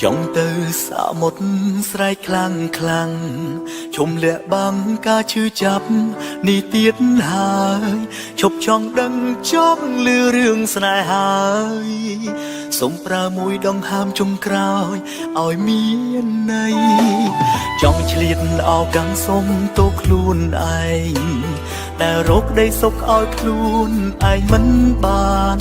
ចង់ទៅសាមុតស្រែកខ្លាំងខ្លាំងឈុំលាក់បាំងការឈឺចាប់នេះទៀតហើយឈប់ចង់ដឹងចង់លឺរឿងស្នេហាហើយសូមប្រើមួយដងហើមចុងក្រោយឲ្យមានន័យចង់ឆ្លៀតអោកាំងសុំទោខ្លួនឯងតែរកដីសុខឲ្យខ្លួនឯងមិនបាន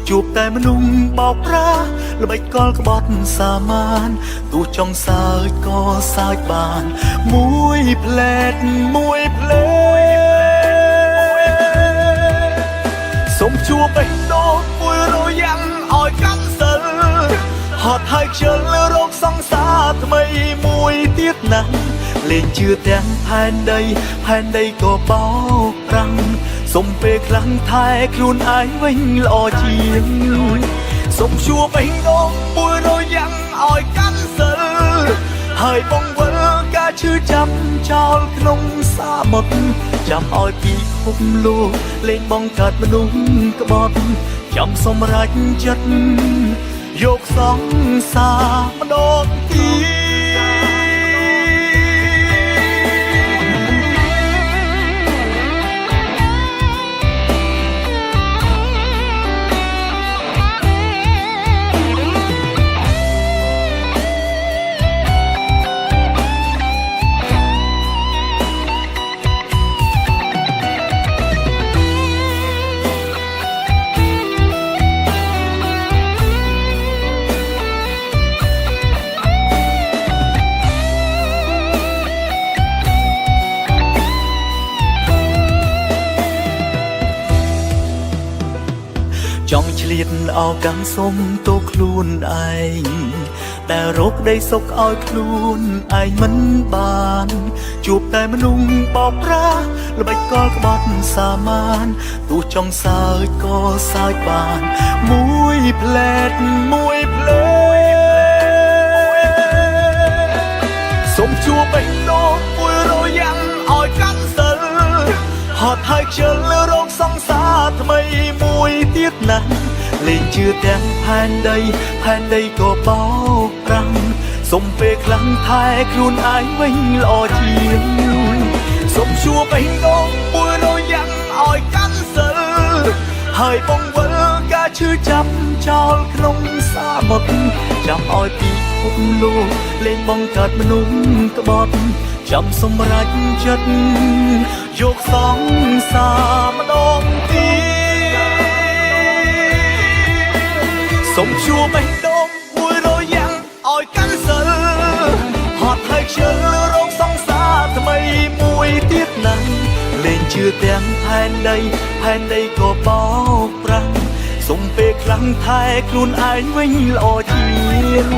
ជួបតែមនុស្សបោកប្រាស់ល្បិចកលក្បត់សាមានទោះចង់សើចក៏សើចបានមួយផ្លែតសូមជួបបេះដូងមួយរយ៉ាងឲ្យកាន់សិលហត់ហើយខ្ជិលរកសង្សារថ្មីមួយទៀតណាស់លេងជឿទាំងផែនដីក៏បោកប្រាំងសុំពេលខ្លាំងថែខ្លួនឯងវិញល្អជាងសុំជួបបេះដូងមួយរយ៉ាងឲ្យកាន់សិលហើយបងវិលការឈឺចាប់ចោលក្នុងសាមុទ្រចាំឲ្យពីភពលោកលេងបងកើតមនុស្សក្បត់ចាំសម្រេចចិត្តយកសង្សារម្ដងទៀតចង់ឆ្លៀតអោកាំងសុំទោខ្លួនឯងតែរកដីសុខឲ្យខ្លួនឯងមិនបានជួបតែមនុស្សបោកប្រាស់ល្បិចកលក្បត់សាមានទោះចង់សើចក៏សើចបានមួយផ្លែតសូមជួបបេះដូងមួយរយ៉ាងឲ្យកាន់សិលហត់ហើយខ្ជិលរកសង្សារថ្មីមួយទៀតណាស់លេងជឿទាំងផែនដីក៏បោកប្រាំងសុំពេលខ្លាំងថែខ្លួនឯងវិញល្អជាងសុំជួបបេះដូងមួយរយ៉ាងឲ្យកាន់សិលហើយបងវិលការឈឺចាប់ចោលក្នុងសាមុទ្រចាំឲ្យពីភពលោកលេងបងកើតមនុស្សក្បត់ចាំសម្រេចចិត្តយកសង្សារម្ដងទៀតសូមជួបបេះដូងមួយរយ៉ាងឲ្យកាន់សិលហត់ហើយខ្ជិលរកសង្សារថ្មីមួយទៀតណាស់លេងជឿទាំងផែនដីក៏បោកប្រាំងសុំពេលខ្លាំងថែខ្លួនឯងវិញល្អជាង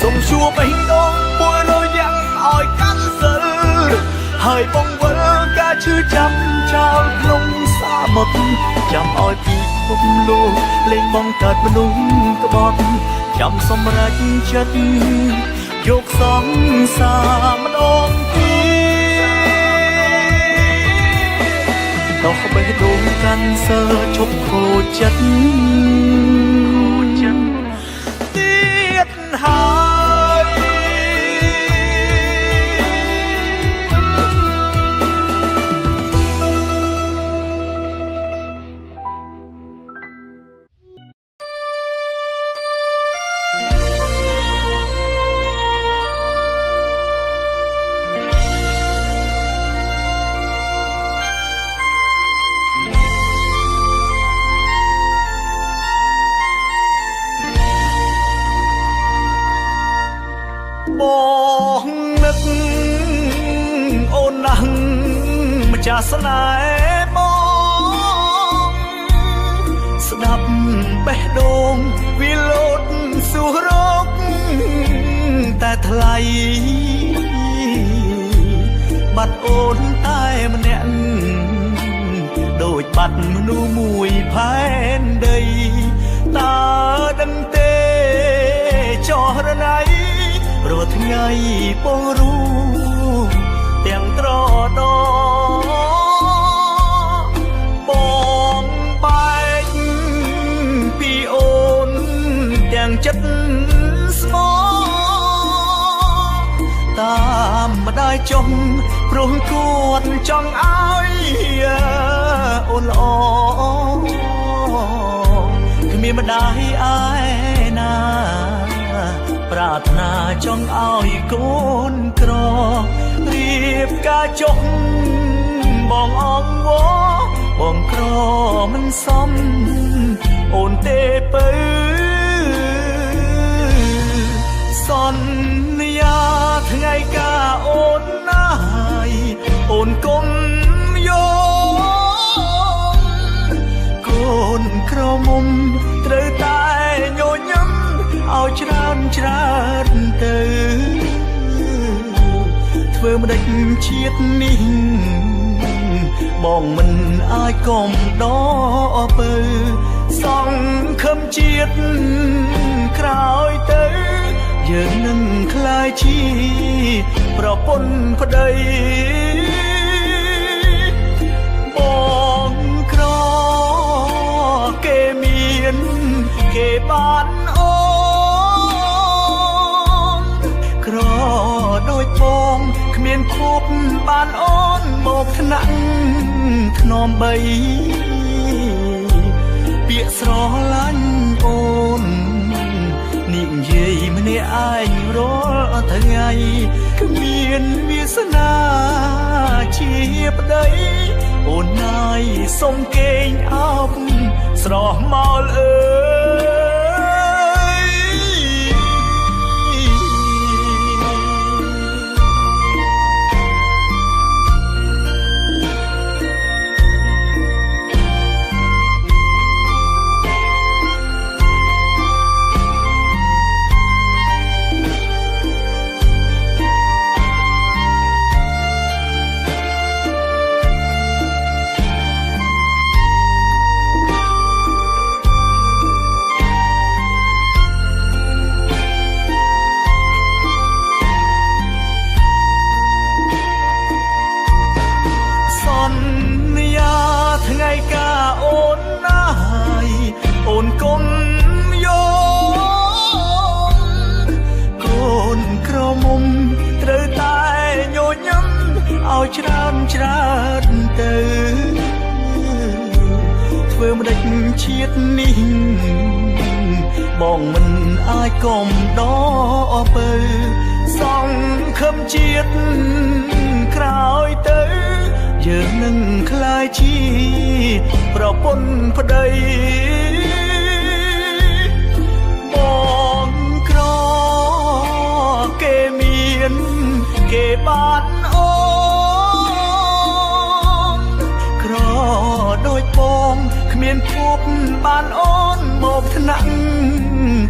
សូមជួបបេះដូងមួយរយ៉ាងឲ្យកាន់សិលហើយបងវិលការឈឺចាប់ចោលក្នុងសាមុទ្រចាំឲ្យពីភពលោកលេងបងកើតមនុស្សក្បត់ចាំសម្រេចចិត្តយកសង្សារម្ដងទៀតដល់បេះដូងកាន់សើឈប់ខូចចិត្តទៀតហើយបងនឹកអូនណាស់ម្ចាស់ស្នេហ៍បងស្ដាប់បេះដូងវាលោតសួររកតែថ្លៃបាត់អូនតែម្នាក់ដូចបាត់មនុស្សមួយផែនដីតើដឹងទេចោះរណៃរាល់ថ្ងៃបងรู้ទាំងត្រដបងបែកពីអូនទាំងចិត្តស្មោះ ได้จงព្រោះគាត់ចង់ឲ្យអូនល្អគ្មានម្ដាយឯណាប្រាថ្នាចង់ឲ្យកូនក្ររៀបការចុះបងអងវបងក្រមិនសមអូនទេពើសន្យាថ្ងៃការអូនណាយអូនគុំយកកូនក្រមុំត្រូវតែញញឹមឲ្យច្រើនទៅធ្វើម្ដេចជាតិនេះបងមិនអាចកុំដកពើសង្ឃឹមជាតិក្រោយទៅយើងនឹងក្លាយជាប្រពន្ធប្តីបងក្រគេមានគេបានអូនក្រដូចបងគ្មានគប់បានអូនមកថ្នាក់ធ្នំបីពាក្យស្រឡាញ់អូននិយាយម្នាក់ឯងរាល់ថ្ងៃគ្មានវាសនាជាប្តីអូនណាយសុំគេងអោបស្រស់មកអើច្រើនទៅធ្វើម្ដេចជាតិនេះបងមិនអាចកុំដកពើសង្ឃឹមជាតិក្រោយទៅយើងនឹងក្លាយជាប្រពន្ធប្តីបងក្រគេមានគេបានអូដូចបងគ្មានគប់បានអូនមកថ្នាក់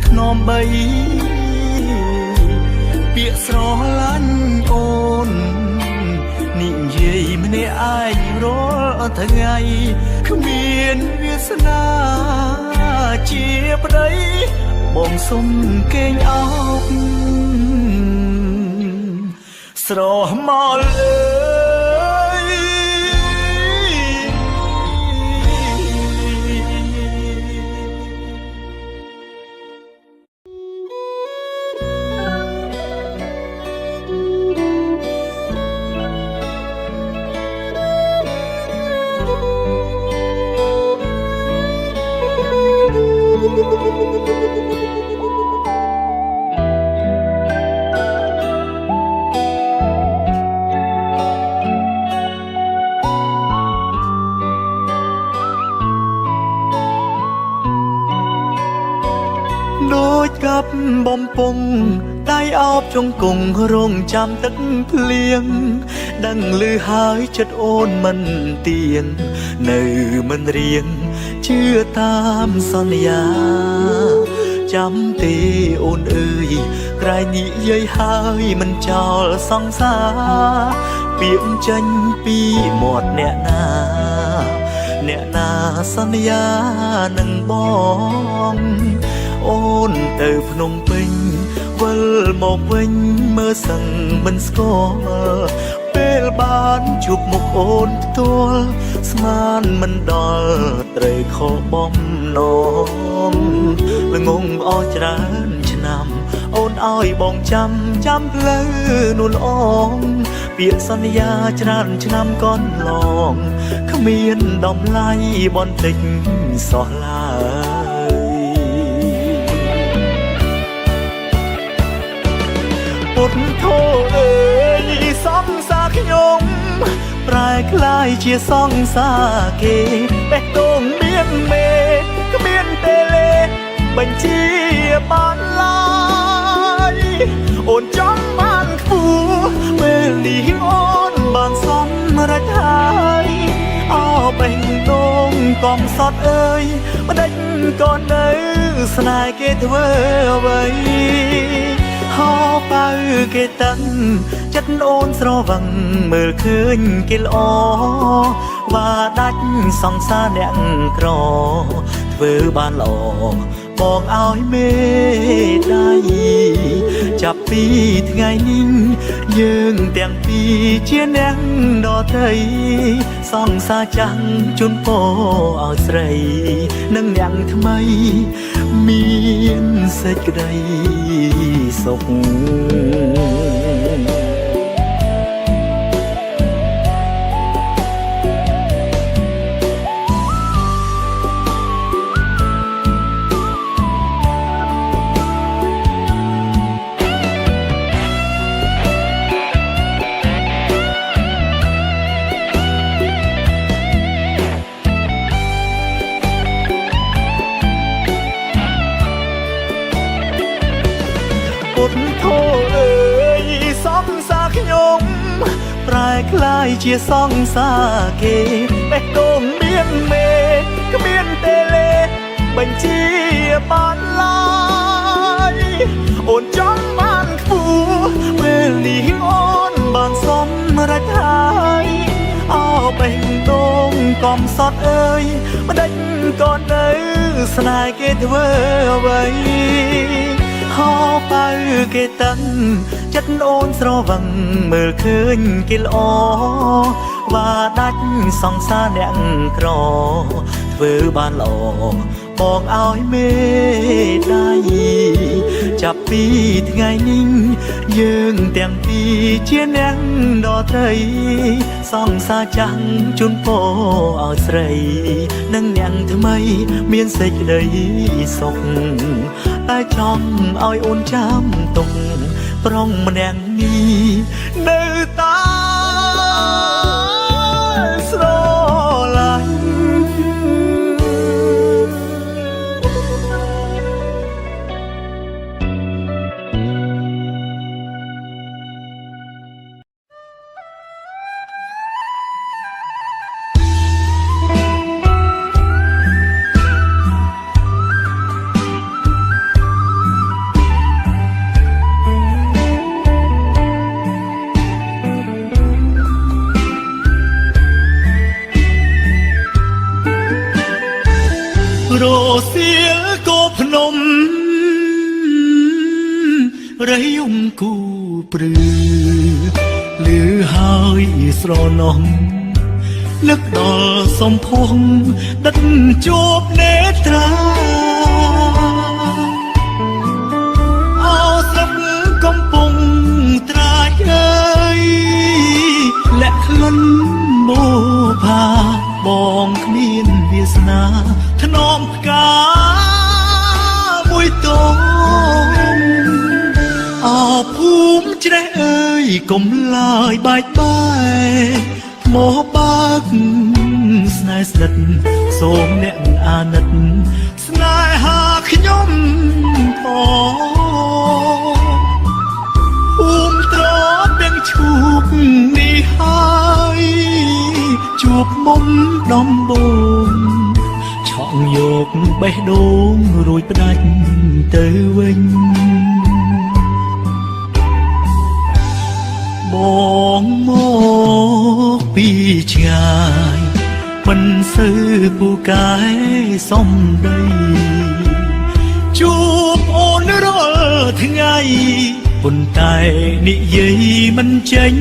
ធ្នំបីពាក្យស្រឡាញ់អូននិយាយម្នាក់ឯងរាល់ថ្ងៃគ្មានវាសនាជាប្តីបងសុំគេងអោបស្រស់មកដូចកាប់បំពង់ដៃអោបជង្គង់រងចាំទឹកភ្លៀងដឹងឮហើយចិត្តអូនមិនទៀងនៅមិនរៀងជឿតាមសន្យាចាំទេអូនអើយក្រែងនិយាយហើយមិនចោលសង្សារពាក្យចេញពីមាត់អ្នកណាសន្យានឹងបងអូនទៅភ្នំពេញវិលមកវិញមើលសឹងមិនស្គាល់ពេលបានជួបមុខអូនផ្ទាល់ស្មានមិនដល់ត្រូវខកបំណងល្ងងអស់ច្រើនឆ្នាំ ឆ្នាំអូនឲ្យបងចាំផ្លូវនួនអងពាក្យសន្យាច្រើនឆ្នាំកន្លងគ្មានតម្លៃបន្តិចសោះឡើយពុទ្ធធោអើយសង្សារខ្ញុំប្រែคล้ายជាសង្សារគេបេះដូងមានមេគ្មានទេលេបញ្ជាបានឡើយអូនចង់បានខ្ពស់ពេលនេះអូនបានសម្រេចហើយអោបេះដូងកំសត់អើយម្ដេចក៏នៅស្នេហ៍គេធ្វើអ្វីហោបើគេតឹងចិត្តអូនស្រវឹងមើលឃើញគេល្អវាដាច់សង្សារអ្នកក្រធ្វើបានល្អបងឲ្យមេដៃចាប់ពីថ្ងៃនេះយើងទាំងពីរជាអ្នកដតីសង្សារចាំងជូនពរឲ្យស្រីនិងអ្នកថ្មីមានសេចក្តីសុខពុទ្ធធោអើយសង្សារខ្ញុំប្រែคล้ายជាសង្សារគេបេះដូងមានមេគ្មានទេលេបញ្ជាបានឡើយអូនចង់បានខ្ពស់ពេលនេះអូនបានសម្រេចហើយអោបេះដូងកំសត់អើយម្ដេចក៏នៅស្នេហ៍គេធ្វើអ្វីហោបើគេតឹងចិត្តអូនស្រវឹងមើលឃើញគេល្អវាដាច់សង្សារអ្នកក្រធ្វើបានល្អបងឲ្យមេដៃចាប់ពីថ្ងៃនេះយើងទាំងពីរជាអ្នកដតីសង្សារចាំងជូនពរឲ្យស្រីនិងអ្នកថ្មីមានសេចក្តីសុខតែចង់ឲ្យអូនចាំទុកប្រុងម្នាក់នេះនៅតាស្រឡាញ់រសៀលគោភ្នំរៃយំគូព្រឺលឺហើយស្រណោះនឹកដល់សំភងដិតជួបនេត្រាអោស្រុកកំពុងត្រាចអើយលាក់ក្លិនមោផាបងគ្មានវាសនាថ្នមផ្កាមួយតងអោភូមិជ្រេះអើយកុំឡើយបែកបែកថ្មបើកស្នេហ៍ស្និទ្ធសូមអ្នកអាណិតស្នេហាខ្ញុំផងភូមិត្រទាំងឈូកនេះហើយជួបមុំដំបូងឆក់យកបេះដូងរួចផ្ដាច់ទៅវិញបងមកពីឆ្ងាយមិនសូវពូកែសំដីជួបអូនរាល់ថ្ងៃប៉ុន្តែនិយាយមិនចេញ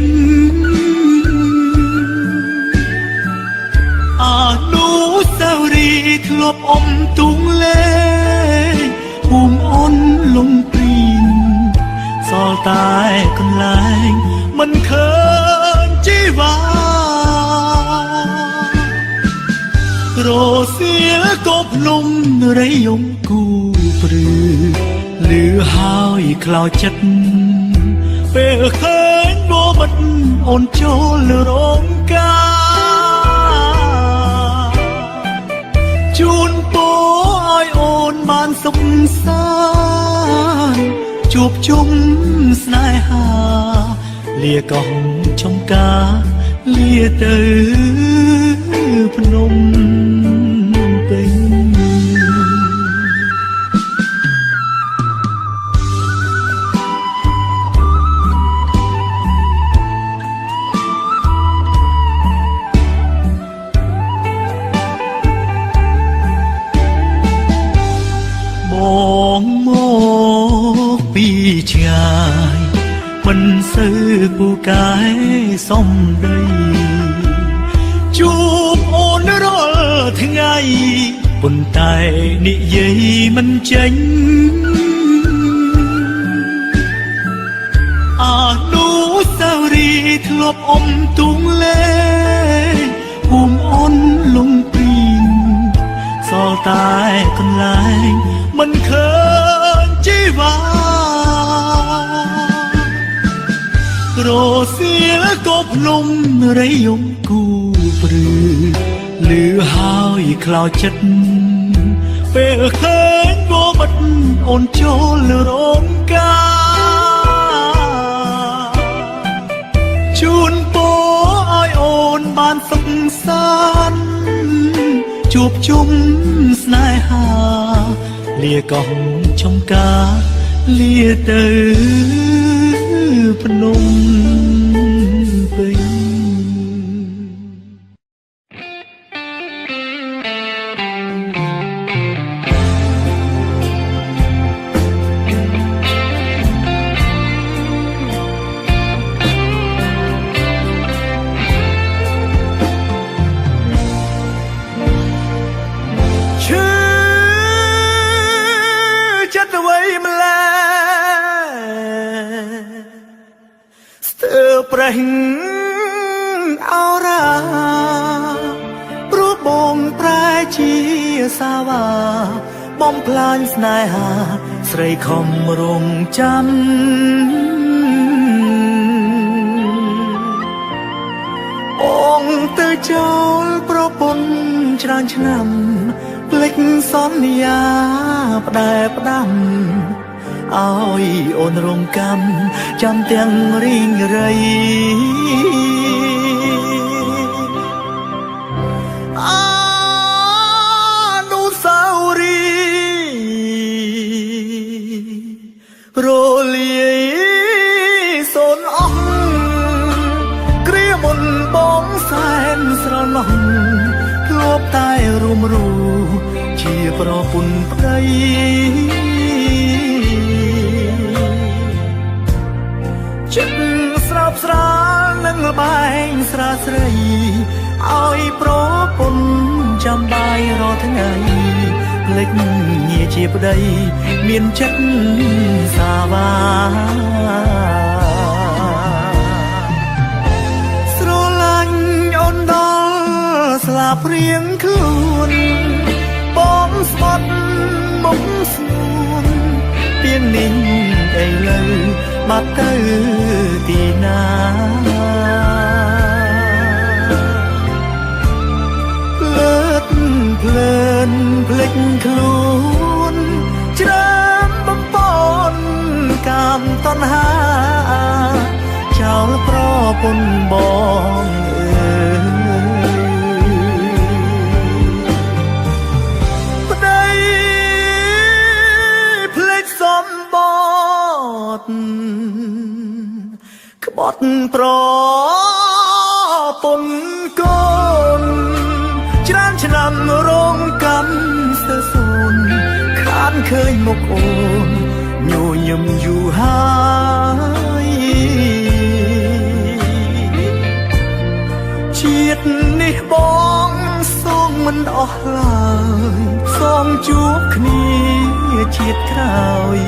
អនុស្សាវរីយ៍ធ្លាប់អមទូងលេភូមិអូនលំព្រី តែកន្លែងមិនឃើញជីវ៉ារសៀលកបភ្នំរៃយំគូព្រឺលឺហើយខ្លោចចិត្តពេលឃើញបមិត្តអូនចូលរោងការជូនពរឲ្យអូនបានសុខសាន្តជួបជុំស្នេហាលាកោះចំការលាទៅភ្នំពេញបងមកពីឆ្ងាយមិនសូវពូកែសំដីជួបអូនរាល់ថ្ងៃប៉ុន្តែនិយាយមិនចេញអនុស្សាវរីយ៍ធ្លាប់អមទុំលេភូមិអូនលំព្រីងសល់តែកន្លែងមិនឃើញជីវ៉ារសៀលកបភ្នំរៃយំគូព្រឺលឺហើយខ្លោចចិត្តពេលឃើញបមិត្តអូនចូលរោងការជូនពរឲ្យអូនបានសុខសាន្តជួបជុំស្នេហាលាកោះចំការលាទៅភ្នំពេញប្រេងអរ៉ាព្រោះបងប្រែជាសាវ៉ាបំផ្លាញស្នេហាស្រីខំរងចាំបងទៅចូលប្រពន្ធច្រើនឆ្នាំភ្លេចសន្យាផ្ដែផ្ដាំឲ្យអូនរងកម្មចាំទាំងរីងរៃអនុស្សាវរីយ៍រលាយសូនអស់គ្រាមុនបងសែនស្រណោះធ្លាប់តែរួមរូជាប្រពន្ធប្តីចិត្តស្រើបស្រាលនឹងលបែងស្រាស្រីឲ្យប្រពន្ធចាំបាយរាល់ថ្ងៃភ្លេចងារជាប្តីមានចិត្តសាវ៉ាស្រឡាញ់អូនដល់ស្លាប់រៀងខ្លួនបងស្បត់មុខស្នួនពីនេះឥឡូវបាត់ទៅទីណាភ្លើតភ្លើនភ្លេចខ្លួនច្រើបំពន់កាមតណ្ហាចោលប្រពន្ធបងប្តីភ្លេចសំបត់ក្បត់ប្រពន្ធកូនច្រើនឆ្នាំរងកម្មស្ទើរសូនខានឃើញមុខអូនញញឹមយូរហើយជាតិនេះបងសងមិនអស់ឡើយសងជួបគ្នាជាតិក្រោយ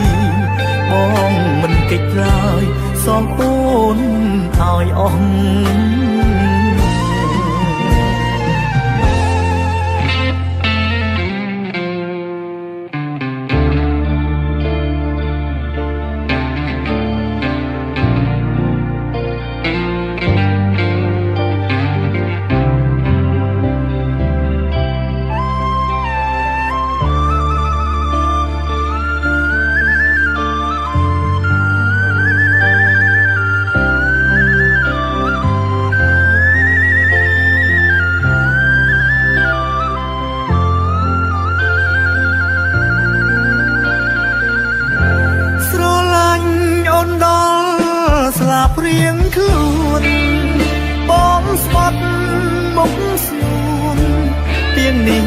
បងមិនកិច្ចឡើយសងអូនឲ្យអស់ព្រៀងខ្លួនបងស្បត់មុខស្នួនទៀងនេះ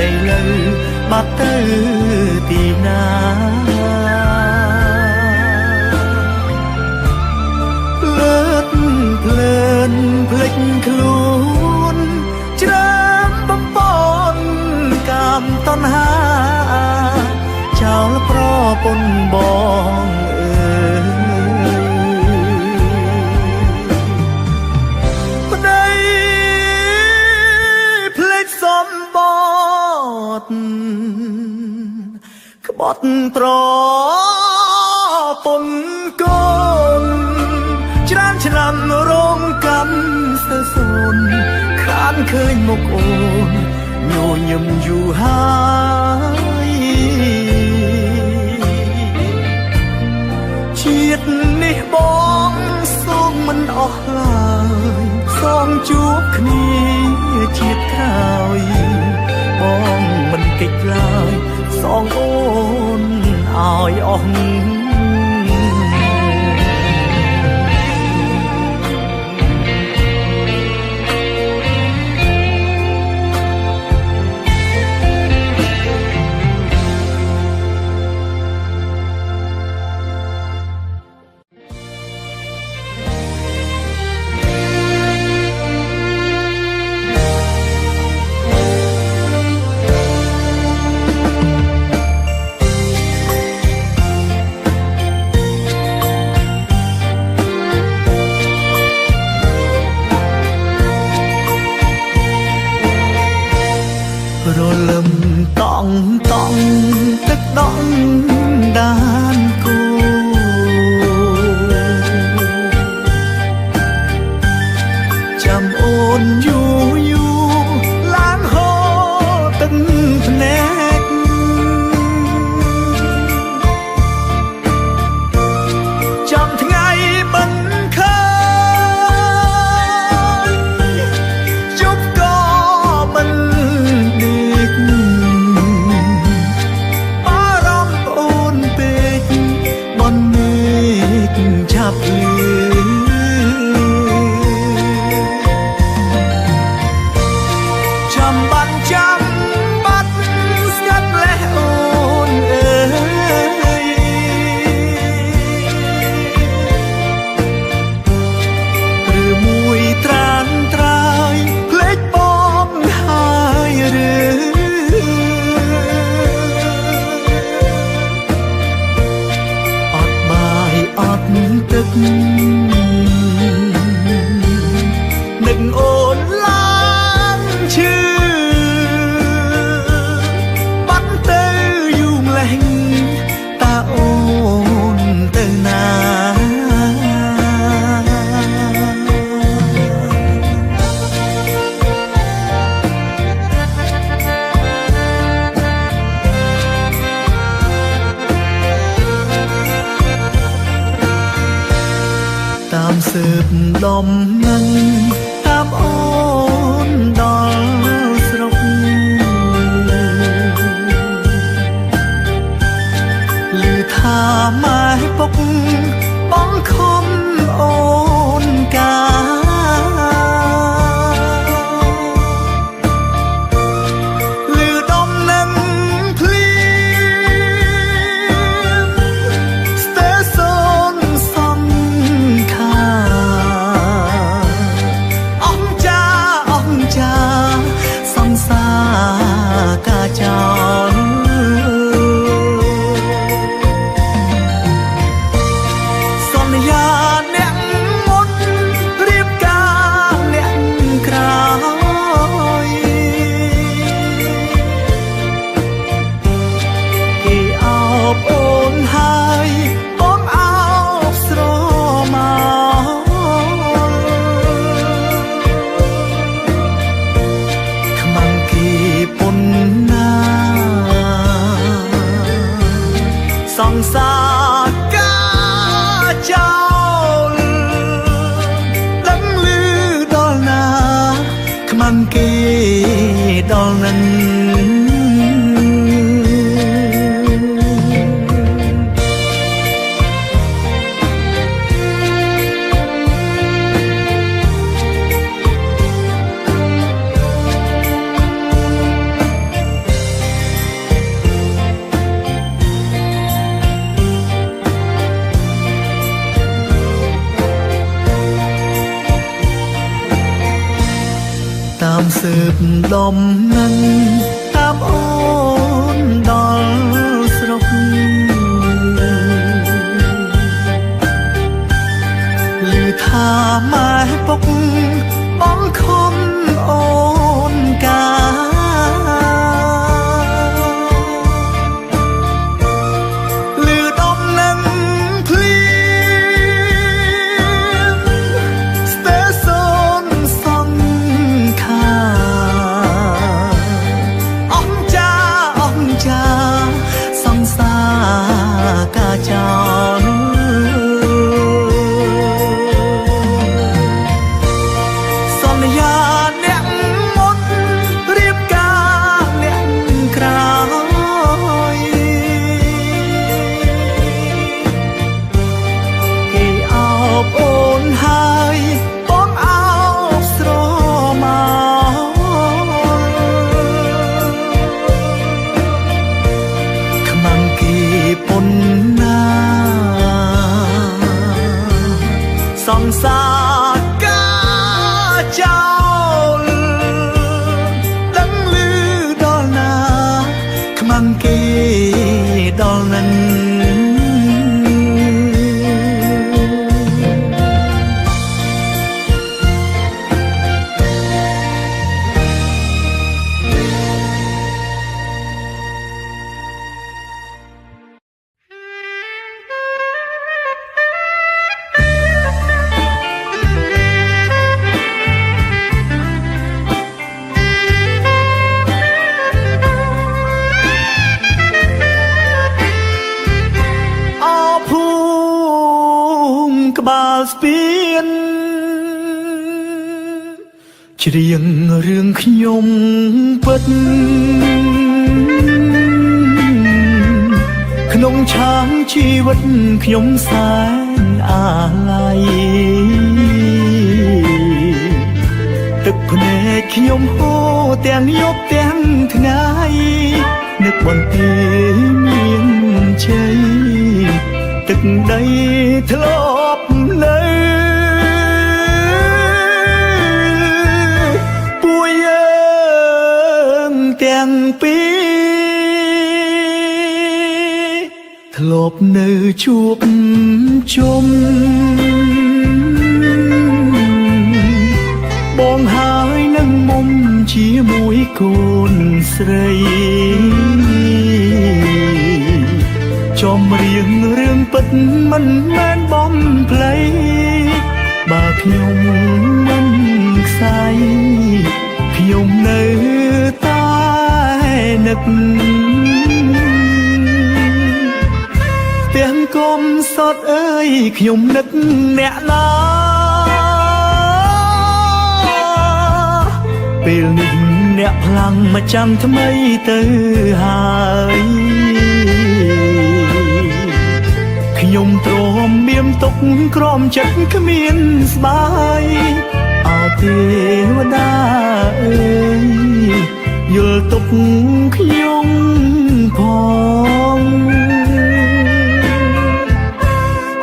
ឥឡូវបាត់ទៅទីណាភ្លើតភ្លើនភ្លេចខ្លួនច្រាមបំពន់កាមតណ្ហាចោលប្រពន្ធបងក្បត់ប្រពន្ធកូនច្រើនឆ្នាំរងកម្មស្ទើរសូនខានឃើញមុខអូនញញឹមយូរហើយជាតិនេះបងសូមមិនអស់ឡើយសូមជួបគ្នាជាតិក្រោយបងមិនកិច្ចឡើយសងអូនឲ្យអស់រលឹមតង់តង់ទឹកដង់ដានគូចាំអូនយូរយូរឡានហូរទឹកភ្នែកចាំថ្ងៃមិនឃើញជប់ក៏មិនចាំបាត់ស្ងាត់លេះអូនអើយឬមួយត្រានត្រើយភ្លេចបងហើយឬអត់បាយអត់ទឹកនឹកអូនឡើងឈឺបាត់ទៅយូរម្លេះតើអូនទៅណាតាមស៊ើបដំណឹងតាមអូនដល់ស្រុកឮថាម៉ែពុកបងខំអូនកាឮដំណឹងភ្លៀងស្ទើរសូនសង្ខា ង្សារការចោលដឹងឮដល់ណាខ្មាំងគេដល់នឹងតាមสืបដំណឹងតាមអូនដល់ស្រុកឮថាម៉ែពុកបងខំអូនកាឮដំណឹងភ្លៀងស្ទើរសូនសងខាសង្សារកាចោលសន្យាអ្នកមុនរៀបការអ្នកក្រោយគេអោបអូនហើយបងអោបស្រមកពុនណាសង្សារការចោលដឹងឮដល់ណាខ្មាំងគេដល់នឹងក្បាលស្ពានច្រៀងរឿងខ្ញុំពិតក្នុងឆាងជីវិតខ្ញុំសែនអាឡ័យទឹកភ្នែកខ្ញុំហូរទាំងយប់ទាំងថ្ងៃនឹកបន្ទាយមានជ័យទឹកដីធ្លាប់នៅពួកយើងទាំងពីរធ្លាប់នៅជួបជុំបងហើយនឹងមុំជាមួយកូនស្រីចំរៀងរឿងពិតមិនមែនបំភ្លៃបើខ្ញុំមិនខ្សែខ្ញុំនៅតែនឹកទាំងគុំសតអើយខ្ញុំនឹកអ្នកណាពេលនេះអ្នកផ្លាំងមកចាំថ្មីទៅហើយខ្ញុំទ្រាំមានទុកក្រំចិត្តគ្មានស្បាយអើទេវតាអើយយល់ទុកខ្ញុំផង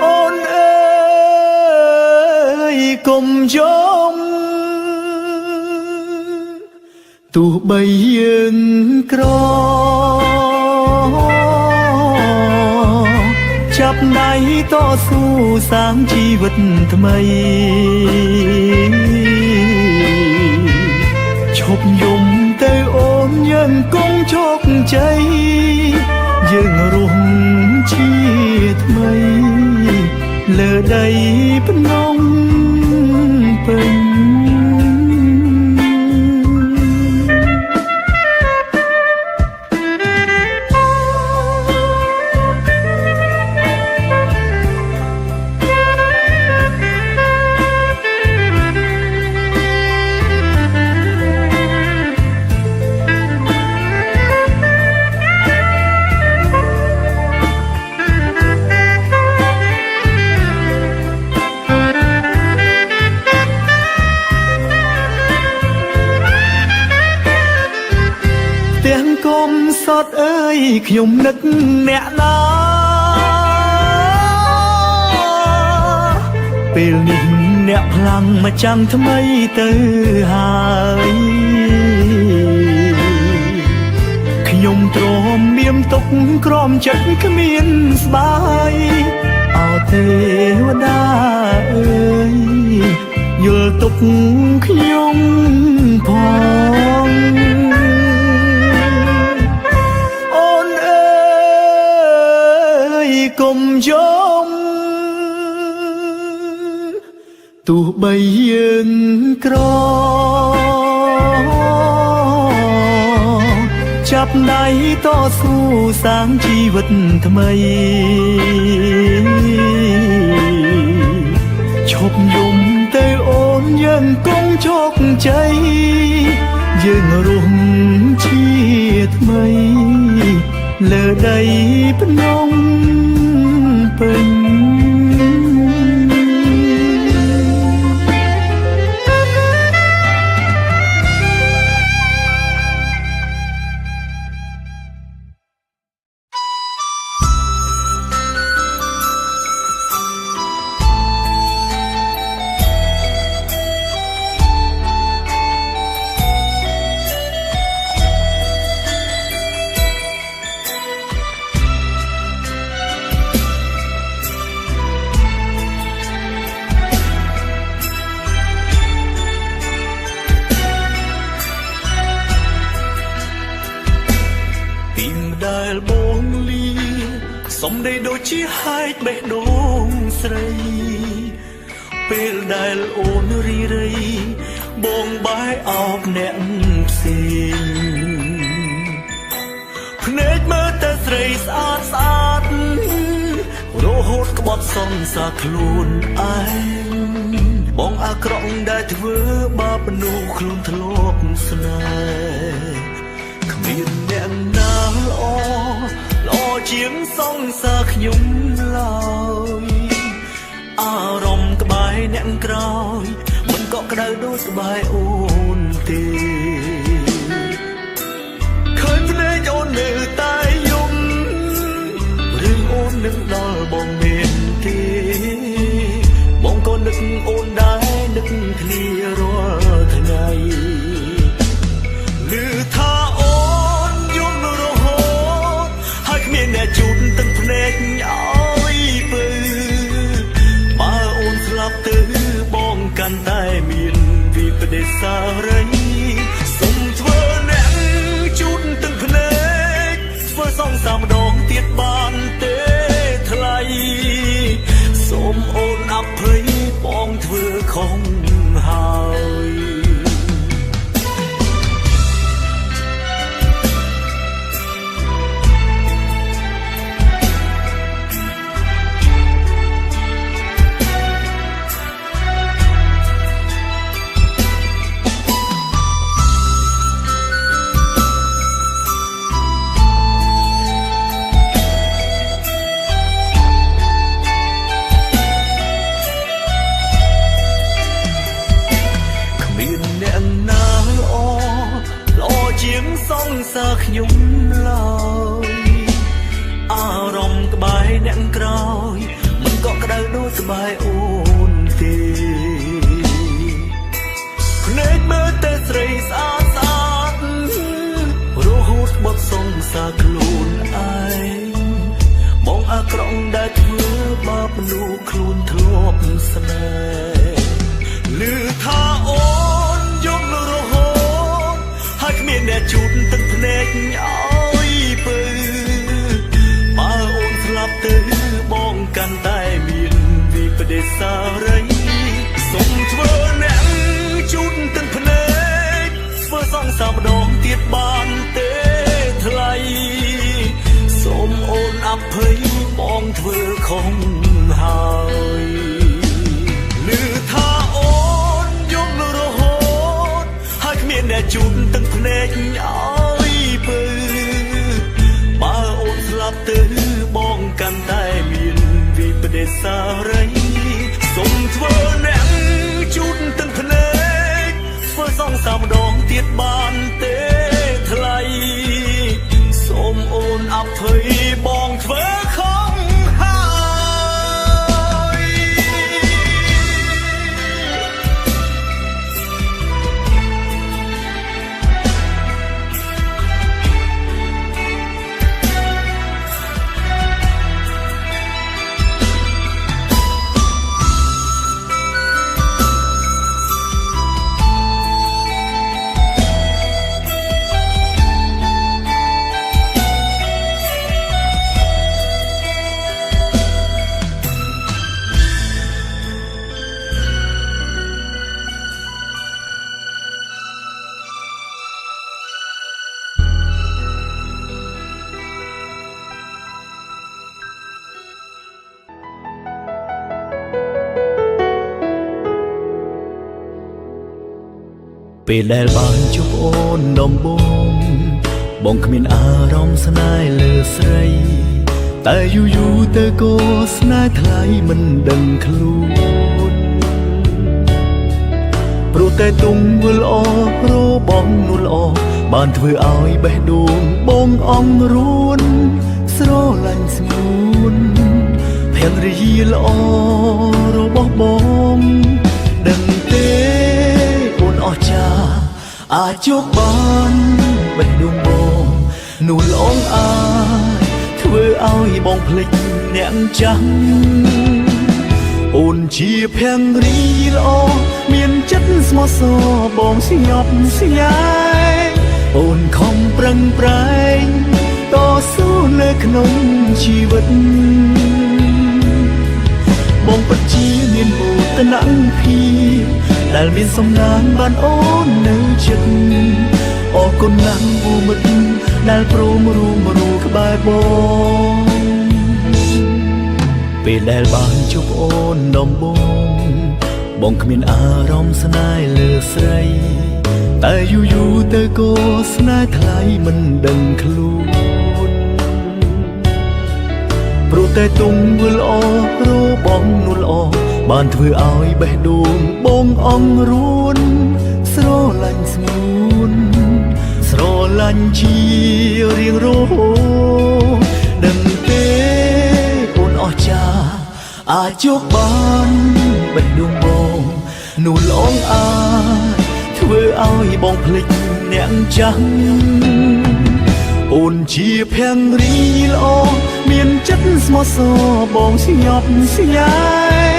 អូនអើយកុំយំទោះបីយើងក្រចាប់ដៃតស៊ូសាងជីវិតថ្មីឈប់យំទៅអូនយើងគង់ជោគជ័យយើងរស់ជាថ្មីលើដីភ្នំពេញ កំសត់អើយខ្ញុំនឹកអ្នកណាពេលនេះអ្នកផ្លាំងមកចាំថ្មីទៅហើយខ្ញុំទ្រាំមានទុកក្រំចិត្តគ្មានស្បាយអោទេវតាអើយយល់ទុកខ្ញុំផងអូនអើយកុំយំទោះបីយើងក្រចាប់ដៃតស៊ូសាងជីវិតថ្មីឈប់យំទៅអូនយើងគង់ជោគជ័យយើងរស់ជាថ្មីលើដីភ្នំពេញដែលបងលីសំដីដូចជាហែកបេះដូងស្រីពេលដែលអូនរីរៃបងបែអោបអ្នកផ្សេងភ្នែកមើលតែស្រីស្អាតស្អាតរហូតក្បត់សង្សារខ្លួនឯងបងអាក្រក់ដែលធ្វើបាបមនុស្សខ្លួនធ្លាប់ស្នេហ៍គ្មានអ្នកណាល្អជាងសង្សារខ្ញុំឡើយអារម្មណ៍ក្បែរអ្នកក្រោយមិនក៏ក្តៅដូចក្បែរអូនទេឃើញភ្នែកអូននៅតែយំរឿងអូននឹងដល់បងមានទេបងក៏នឹកអូនដែរនឹកគ្នារាល់ថ្ងៃឮថាអូនយំរហូតហើយគ្មានអ្នកជូតទឹកភ្នែកឲ្យពើបើអូនស្លាប់ទៅបងកាន់តែមានវិបដិសារីសុំធ្វើអ្នកជូតទឹកភ្នែកធ្វើសងសាម្ដងទៀតបានទេថ្លៃសូមអូនអភ័យបងធ្វើខុសហើយសង្សារខ្ញុំឡើយអារម្មណ៍ក្បែរអ្នកក្រោយមិនក៏ក្តៅដូចក្បែរអូនទេភ្នែកមើលតែស្រីស្អាតស្អាតរហូតបត់សង្សារខ្លួនឯងបងអាក្រក់ដែលធ្វើបាបមនុស្សខ្លួនធ្លាប់ស្នេហ៍ឮថាអូនយំរហូតហើយគ្មានអ្នកជូតទឹកភ្នែកឲ្យពើបើអូនស្លាប់ទៅបងកាន់តែមានវិបដិសារីសូមធ្វើអ្នកជូតទឹកភ្នែកស្ អ្វីបងធ្វើខំហើយ ពេលដែលបានជួបអូនដំបូងបងគ្មានអារម្មណ៍ស្នេហ៍លើស្រីតែយូរយូរទៅក៏ស្នេហ៍ថ្លៃមិនដឹងខ្លួនព្រោះតែទុំវិលអរបងនោះល្អបានធ្វើឲ្យបេះដូងបងអង្រួនស្រឡាញ់ស្ងួនភរិយាល្អរបស់បងដឹងទេអូនអស្ចារ្យអាចជួបបានបេះដូងបងនោះល្អអាចធ្វើឲ្យបងភ្លេចអ្នកចាំអូនជាភរិយាល្អមានចិត្តស្មោះសរបងស្ញប់ស្ញែងអូនខំប្រឹងប្រែងតស៊ូនៅក្នុងជីវិតបងពិតជាមានមោទនភាពដែលមានសំណាងបានអូននៅចិត្តអរគុណណាស់អូមិត្តដែលព្រមរួមក្បែរបងពេលដែលបានជួបអូនដំបូងបងគ្មានអារម្មណ៍ស្នេហ៍លើស្រីតែយូរយូរទៅក៏ស្នេហ៍ថ្លៃមិនដឹងខ្លួនព្រោះតែទុំវិលអរបងនោះល្អបានធ្វើឲ្យបេះដូងបងអង្រួនស្រឡាញ់ស្ងួនស្រឡាញ់ជារៀងរហូតដឹងទេអូនអស្ចារ្យអាចជួបបានបេះដូងបងនោះល្អអាចធ្វើឲ្យបងភ្លេចអ្នកចាំអូនជាភរិយាល្អមានចិត្តស្មោះសរបងស្ញប់ស្ញែ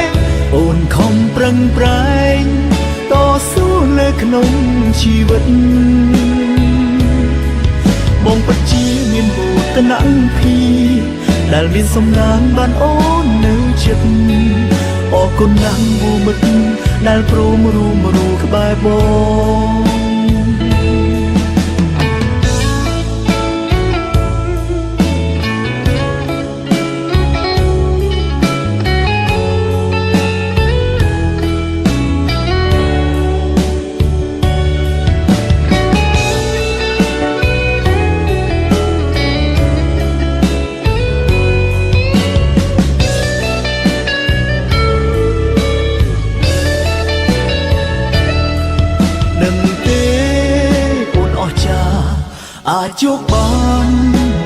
ងអូនខំប្រឹងប្រែងតស៊ូនៅក្នុងជីវិតបងពិតជាមានមោទនភាពដែលមានសំណាងបានអូននៅចិត្តអរគុណណាស់អូមិត្តដែលព្រមរួមក្បែរបងអាចជួបបាន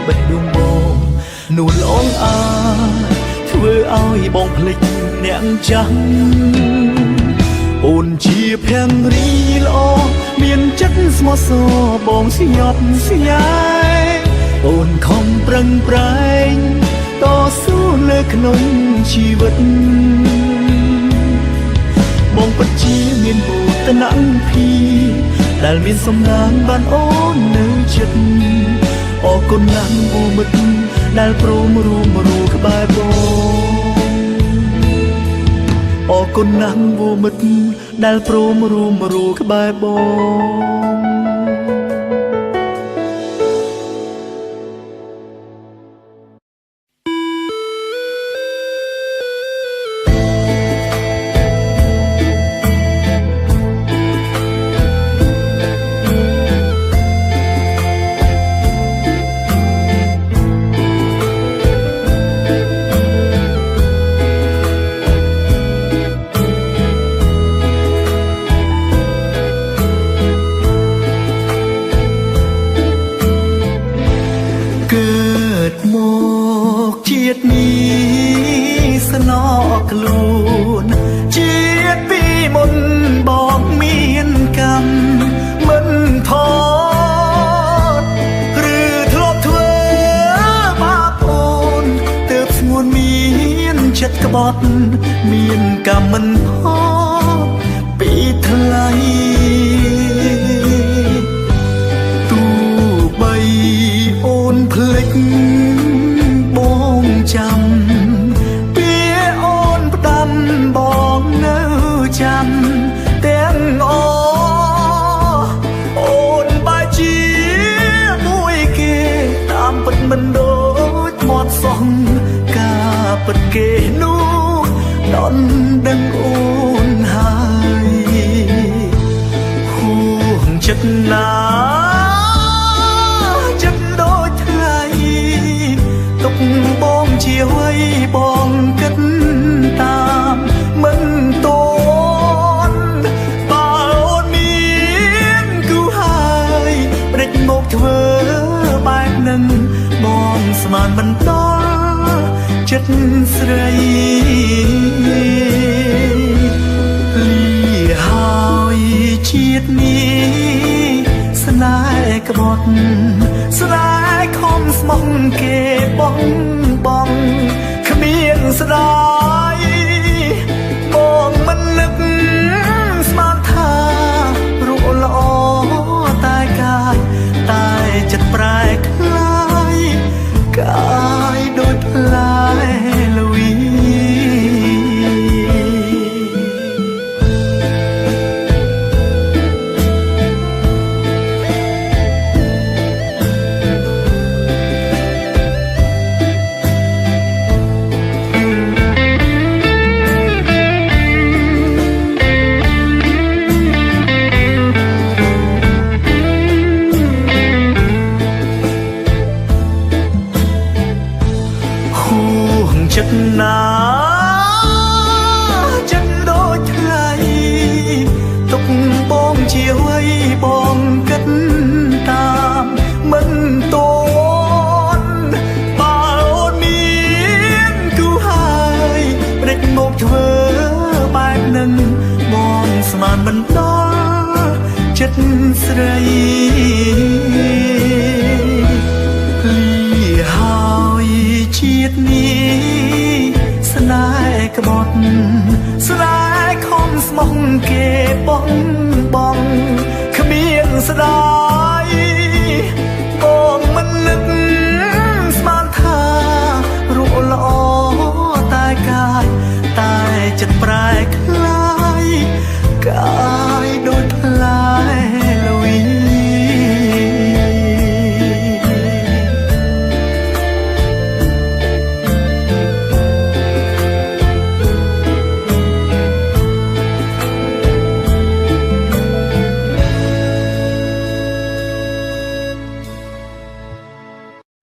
បេះដូងបងនោះល្អអាចធ្វើឲ្យបងភ្លេចអ្នកចាំអូនជាភរិយាល្អមានចិត្តស្មោះសរបងស្ញប់ស្ញែងអូនខំប្រឹងប្រែងតស៊ូនៅក្នុងជីវិតបងពិតជាមានមោទនភាពដែលមានសំណាងបានអូននៅចិត្តអរគុណណាស់អូមិត្តដែលព្រមរួមក្បែរបងអរគុណណាស់អូមិត្តដែលព្រមរួមក្បែរបង ดមកជាតិនេះស្នើខ្លួនជាតិពីមុនបងមានកម្មមិនថតឬធ្លាប់ធ្វើបាបអូនទើបស្ងួនមានចិត្តក្បត់មានកម្មមិនផតពីថ្លៃអូនភ្លេចបងចាំពីអូនផ្ដាំបងនៅចាំទាំងអូនបែជាមួយគេតាមពិតមិនដូចមាត់សោះការពិតគេនោះដនដឹងអូនហើយហួងចិត្តណាបងជាអ្វីបងគិតតាមមិនតន់បើអូនមានគូហើយព្រិចមកធ្វើបែបនឹងបងស្មានមិនដល់ចិត្តស្រីលីហើយជាតិនេះស្នេហ៍ក្បត់ស្នេហ៍ខំស្មោះគេបងគ្មានស្ដាយបងមិននឹកស្មានថារូបល្អតែកាយតែចិត្តប្រែคล้ายកាយដូចផ្លែល្វីចិត្តណាចិត្តដូចថ្លៃទុកបងជាអ្វីបងគិតតាមមិនតន់បើអូនមានគូហើយព្រិចមកធ្វើបែបនឹងបងស្មានមិនដល់ចិត្តស្រីលីហើយជាតិនេះស្នេហ៍ក្បត់ស្នេហ៍ខំស្មោះគេបងគ្មានស្ដា